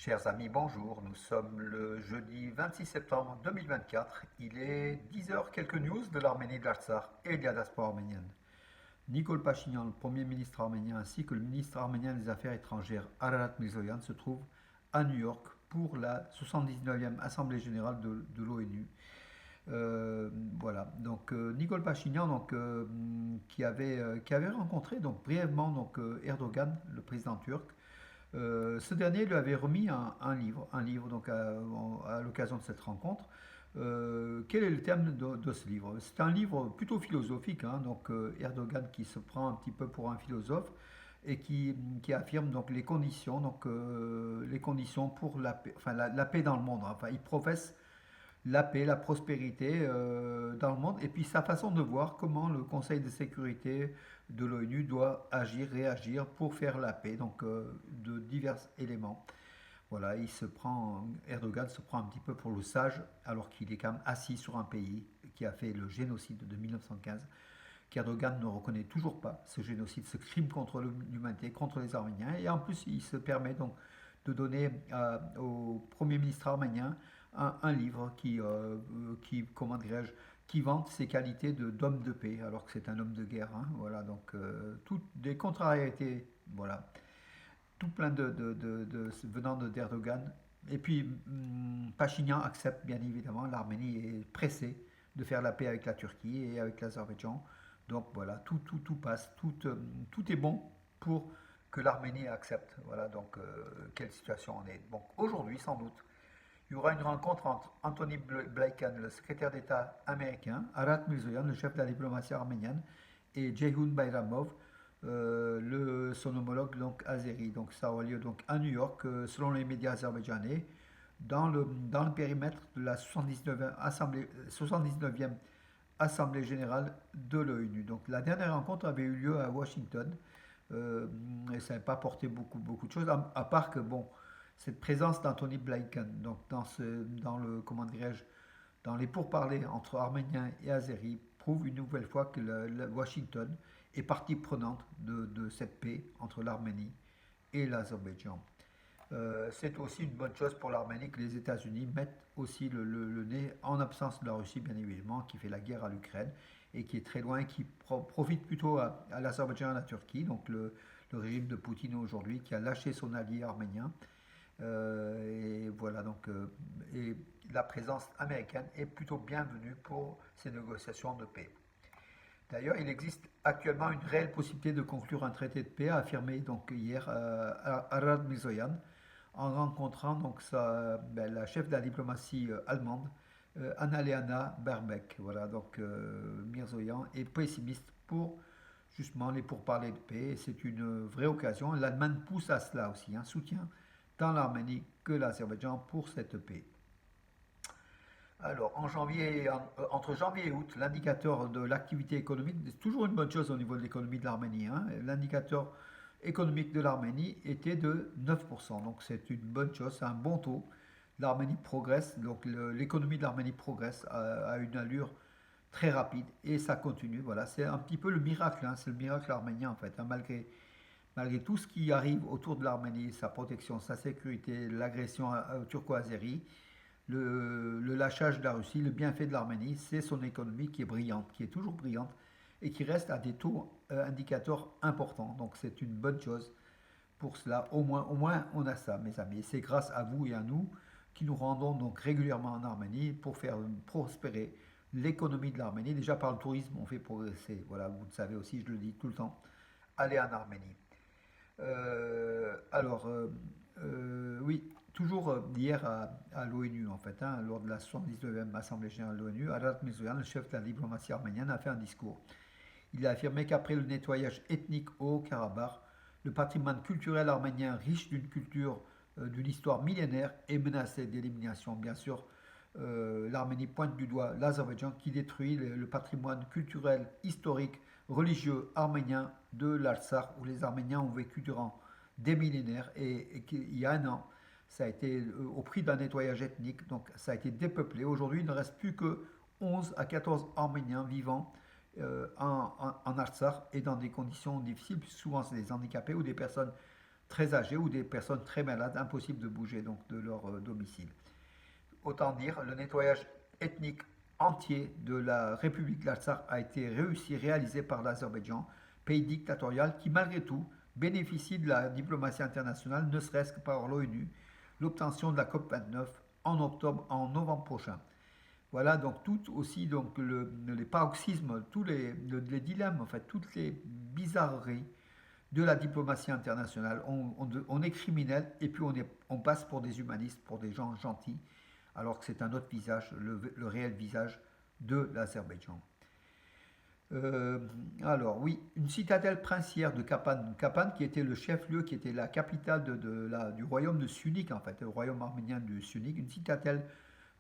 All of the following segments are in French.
Chers amis, bonjour. Nous sommes le jeudi 26 septembre 2024. Il est 10 heures. Quelques news de l'Arménie, de l'Artsakh et de la diaspora arménienne. Nikol Pachinian, le Premier ministre arménien, ainsi que le ministre arménien des Affaires étrangères Ararat Mirzoyan se trouvent à New York pour la 79e Assemblée générale de l'ONU. Voilà, donc Nikol Pachinian, qui avait rencontré donc brièvement Erdogan, le président turc. Ce dernier lui avait remis un livre donc à l'occasion de cette rencontre. Quel est le thème de ce livre? C'est un livre plutôt philosophique, hein, Erdogan qui se prend un petit peu pour un philosophe et qui affirme donc les conditions pour la paix, enfin la paix dans le monde. Enfin, il professe la paix, la prospérité dans le monde, et puis sa façon de voir comment le Conseil de sécurité de l'ONU doit agir, réagir pour faire la paix, de divers éléments. Voilà, Erdogan se prend un petit peu pour le sage, alors qu'il est quand même assis sur un pays qui a fait le génocide de 1915, qu'Erdogan ne reconnaît toujours pas, ce génocide, ce crime contre l'humanité, contre les Arméniens, et en plus il se permet donc de donner au Premier ministre arménien un livre comment dirais-je, qui vante ses qualités d'homme de paix, alors que c'est un homme de guerre. Hein, voilà, toutes des contrariétés, voilà, tout plein venant d'Erdogan. Et puis, Pachinian accepte bien évidemment, l'Arménie est pressée de faire la paix avec la Turquie et avec l'Azerbaïdjan. Donc voilà, tout passe, tout est bon pour que l'Arménie accepte. Voilà, quelle situation on est. Donc aujourd'hui, sans doute, il y aura une rencontre entre Anthony Blinken, le secrétaire d'État américain, Arat Mirzoyan, le chef de la diplomatie arménienne, et Ceyhun Bayramov, son homologue azéri. Donc ça aura lieu à New York, selon les médias azerbaïdjanais, dans le périmètre de la 79e Assemblée générale de l'ONU. Donc la dernière rencontre avait eu lieu à Washington, et ça n'a pas porté beaucoup de choses, à part que, bon, cette présence d'Anthony Blinken, donc comment dirais-je, dans les pourparlers entre Arméniens et Azéris, prouve une nouvelle fois que Washington est partie prenante de cette paix entre l'Arménie et l'Azerbaïdjan. C'est aussi une bonne chose pour l'Arménie que les États-Unis mettent aussi le nez, en absence de la Russie bien évidemment, qui fait la guerre à l'Ukraine et qui est très loin, qui profite plutôt à l'Azerbaïdjan et à la Turquie, donc le régime de Poutine aujourd'hui qui a lâché son allié arménien. Et voilà, et la présence américaine est plutôt bienvenue pour ces négociations de paix. D'ailleurs, il existe actuellement une réelle possibilité de conclure un traité de paix, a affirmé donc hier Arad Mirzoyan, en rencontrant la chef de la diplomatie allemande, Annalena Baerbock. Voilà, Mirzoyan est pessimiste pour justement les pourparlers de paix. Et c'est une vraie occasion. L'Allemagne pousse à cela aussi, un soutien tant l'Arménie que l'Azerbaïdjan pour cette paix. Alors, entre janvier et août, l'indicateur de l'activité économique, c'est toujours une bonne chose au niveau de l'économie de l'Arménie, hein. L'indicateur économique de l'Arménie était de 9%, donc c'est une bonne chose, c'est un bon taux. L'Arménie progresse, donc l'économie de l'Arménie progresse à une allure très rapide et ça continue. Voilà, c'est un petit peu le miracle, hein, c'est le miracle arménien en fait, hein, malgré tout ce qui arrive autour de l'Arménie, sa protection, sa sécurité, l'agression turco-azérie, le lâchage de la Russie, le bienfait de l'Arménie, c'est son économie qui est brillante, qui est toujours brillante et qui reste à des taux indicateurs importants. Donc c'est une bonne chose pour cela. Au moins on a ça, mes amis. C'est grâce à vous et à nous qui nous rendons donc régulièrement en Arménie pour faire prospérer l'économie de l'Arménie. Déjà par le tourisme, on fait progresser. Voilà, vous le savez aussi, je le dis tout le temps. Allez en Arménie. Oui, toujours hier à l'ONU, en fait, hein, lors de la 79e Assemblée générale de l'ONU, Arat Mirzoyan, le chef de la diplomatie arménienne, a fait un discours. Il a affirmé qu'après le nettoyage ethnique au Haut-Karabakh, le patrimoine culturel arménien, riche d'une culture, d'une histoire millénaire, est menacé d'élimination. Bien sûr, l'Arménie pointe du doigt l'Azerbaïdjan qui détruit le patrimoine culturel, historique, religieux arménien de l'Artsakh, où les Arméniens ont vécu durant des millénaires et qu'il y a un an, ça a été au prix d'un nettoyage ethnique, donc ça a été dépeuplé. Aujourd'hui, il ne reste plus que 11 à 14 Arméniens vivant en Artsakh et dans des conditions difficiles, puisque souvent c'est des handicapés ou des personnes très âgés ou des personnes très malades, impossible de bouger donc de leur domicile. Autant dire, le nettoyage ethnique entier de la République d'Artsakh a été réalisé par l'Azerbaïdjan, pays dictatorial qui malgré tout bénéficie de la diplomatie internationale, ne serait-ce que par l'ONU, l'obtention de la COP29 en novembre prochain. Voilà donc tout aussi donc les paroxysmes, tous les dilemmes, en fait, toutes les bizarreries de la diplomatie internationale. On est criminel et puis on passe pour des humanistes, pour des gens gentils, alors que c'est un autre visage, le réel visage de l'Azerbaïdjan. Euh, alors oui, une citadelle princière de Kapan, Kapan qui était le chef-lieu, qui était la capitale du royaume de Sunik, en fait, le royaume arménien de Sunik, une citadelle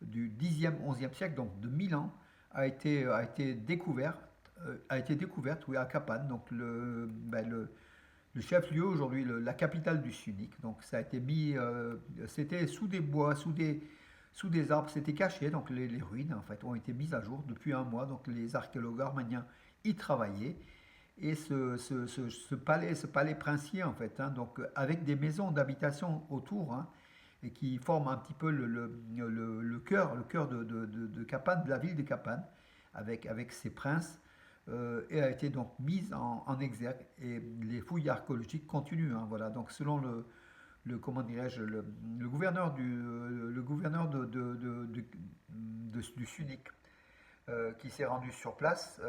du 10e, 11e siècle, donc de 1000 ans, a été découverte oui, à Kapan, donc le chef-lieu aujourd'hui, la capitale du Sunik. Donc ça a été mis, c'était sous des bois, sous des arbres, c'était caché. Donc les ruines en fait ont été mises à jour depuis un mois. Donc les archéologues arméniens y travaillaient. Et ce palais princier en fait, hein, donc avec des maisons d'habitation autour, hein, et qui forment un petit peu le cœur de Kapan, de la ville de Kapan, avec ses princes, et a été donc mise en exergue. Et les fouilles archéologiques continuent. Hein, voilà. Donc selon comment dirais-je, le gouverneur du Sunik, qui s'est rendu sur place,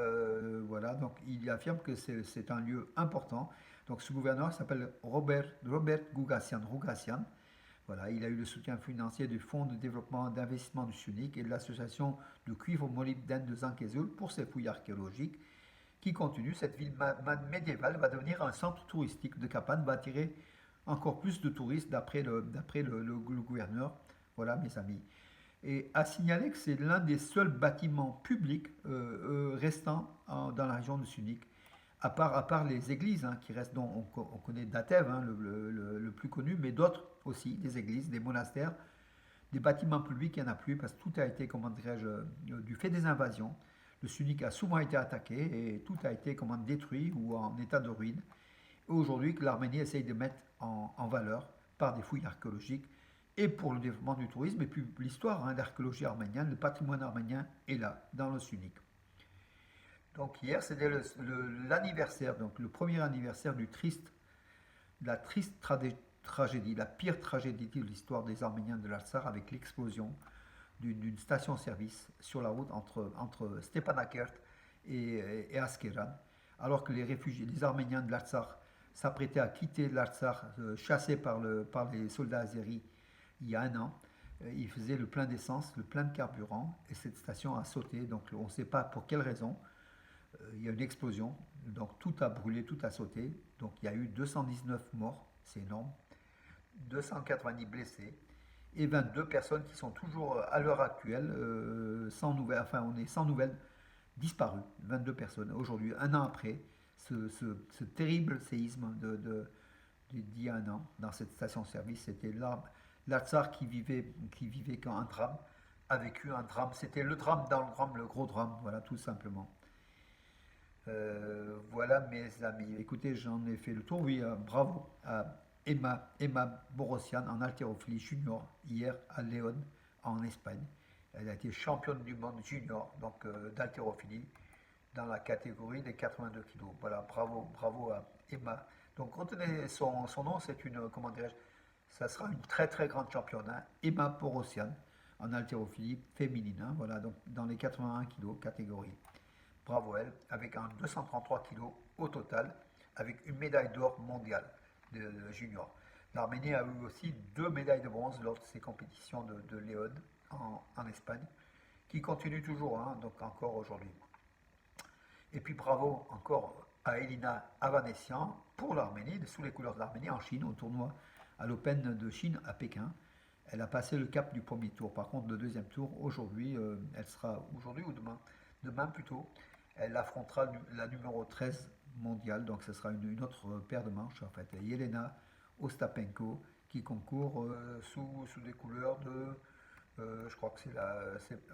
voilà, donc il affirme que c'est un lieu important. Donc ce gouverneur s'appelle Robert Gougassian. Voilà, il a eu le soutien financier du Fonds de développement d'investissement du SUNIC et de l'association de cuivre molybdène de Zankezoul pour ses fouilles archéologiques qui continuent. Cette ville médiévale va devenir un centre touristique de Kapan, va attirer encore plus de touristes d'après le gouverneur. Voilà mes amis. Et à signaler que c'est l'un des seuls bâtiments publics restants dans la région de Sunik, à part les églises hein, qui restent, dont on connaît Datev, hein, le plus connu, mais d'autres aussi, des églises, des monastères, des bâtiments publics, il n'y en a plus parce que tout a été, comment dirais-je, du fait des invasions. Le Sunik a souvent été attaqué et tout a été comment, détruit ou en état de ruine. Et aujourd'hui, que l'Arménie essaye de mettre en valeur par des fouilles archéologiques et pour le développement du tourisme et puis l'histoire hein, d'archéologie arménienne, le patrimoine arménien est là, dans le Sunik. Donc hier, c'était l'anniversaire, donc le premier anniversaire de la triste tragédie, la pire tragédie de l'histoire des Arméniens de l'Artsakh avec l'explosion d'une station-service sur la route entre Stepanakert et Askeran, alors que les réfugiés, les Arméniens de l'Artsakh s'apprêtaient à quitter l'Artsakh, chassés par les soldats azéris il y a un an. Ils faisaient le plein d'essence, le plein de carburant, et cette station a sauté, donc on ne sait pas pour quelle raison. Il y a une explosion, donc tout a brûlé, tout a sauté, donc il y a eu 219 morts, c'est énorme, 290 blessés, et 22 personnes qui sont toujours à l'heure actuelle sans nouvelles, enfin on est sans nouvelles, disparues, 22 personnes aujourd'hui, un an après ce terrible séisme d'il y a un an dans cette station-service. C'était l'Artsakh qui vivait quand un drame a vécu un drame. C'était le drame dans le drame, le gros drame, voilà, tout simplement. Voilà mes amis. Écoutez, j'en ai fait le tour. Oui, bravo à Emma Borossian en haltérophilie junior hier à Léon en Espagne. Elle a été championne du monde junior donc d'haltérophilie dans la catégorie des 82 kilos. Voilà, bravo à Emma. Donc retenez son nom, c'est une, comment dirais-je, ça sera une très très grande championne, hein, Emma Borossian en haltérophilie féminine. Hein, voilà, donc dans les 81 kilos catégorie. Bravo elle, avec un 233 kilos au total, avec une médaille d'or mondiale de junior. L'Arménie a eu aussi 2 médailles de bronze lors de ces compétitions de Léon en Espagne, qui continuent toujours, hein, donc encore aujourd'hui. Et puis bravo encore à Elina Avanessian pour l'Arménie, sous les couleurs de l'Arménie en Chine, au tournoi à l'Open de Chine à Pékin. Elle a passé le cap du premier tour. Par contre, le deuxième tour, aujourd'hui, elle sera aujourd'hui ou demain plutôt, elle affrontera la numéro 13 mondiale, donc ce sera une autre paire de manches en fait. Yelena Ostapenko qui concourt sous des couleurs je crois que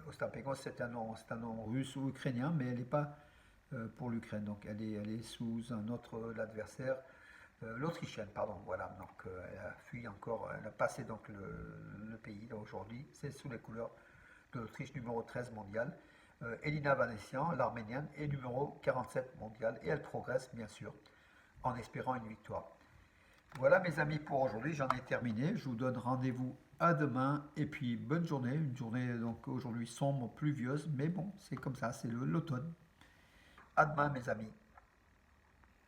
Ostapenko, c'est un nom russe ou ukrainien, mais elle n'est pas pour l'Ukraine, donc elle est sous un autre l'adversaire l'Autrichienne, pardon, voilà. Donc, elle a fui encore, elle a passé donc le pays. Aujourd'hui, c'est sous les couleurs de l'Autriche, numéro 13 mondial. Elina Vanessian, l'Arménienne, est numéro 47 mondial. Et elle progresse, bien sûr, en espérant une victoire. Voilà mes amis pour aujourd'hui, j'en ai terminé. Je vous donne rendez-vous à demain et puis bonne journée. Une journée donc aujourd'hui sombre, pluvieuse, mais bon, c'est comme ça, c'est l'automne. À demain mes amis.